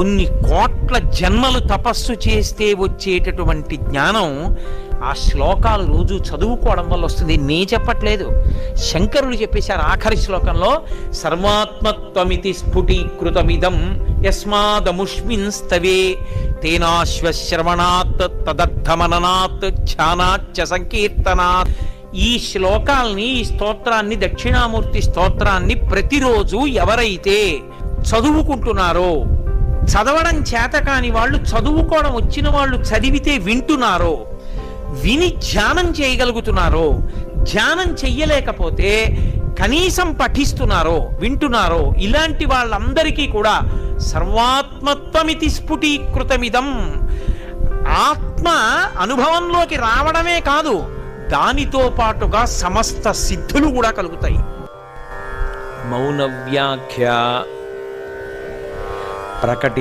కొన్ని కోట్ల జన్మలు తపస్సు చేస్తే వచ్చేటటువంటి జ్ఞానం ఆ శ్లోకాలు రోజు చదువుకోవడం వల్ల వస్తుంది. నే చెప్పట్లేదు, శంకరులు చెప్పేశారు ఆఖరి శ్లోకంలో. సర్వాత్మత్వమితి స్ఫుటీకృతమిదం యస్మాదముష్మిన్ స్తవే తేనాశ్వశ్రవణాత్ తదర్థమననాత్ ధ్యానాచ్చ సంకీర్తనాత్. ఈ శ్లోకాల్ని, ఈ స్తోత్రాన్ని, దక్షిణామూర్తి స్తోత్రాన్ని ప్రతిరోజు ఎవరైతే చదువుకుంటున్నారో, చదవడం చేత కాని వాళ్ళు, చదువుకోవడం వచ్చిన వాళ్ళు చదివితే వింటున్నారో, విని ధ్యానం చేయగలుగుతున్నారో, ధ్యానం చెయ్యలేకపోతే కనీసం పఠిస్తున్నారో, వింటున్నారో, ఇలాంటి వాళ్ళందరికీ కూడా సర్వాత్మత్వమితి స్ఫుటీకృతమిదం, ఆత్మ అనుభవంలోకి రావడమే కాదు, దానితో పాటుగా సమస్త సిద్ధులు కూడా కలుగుతాయి. మౌన వ్యాఖ్య ప్రకటిత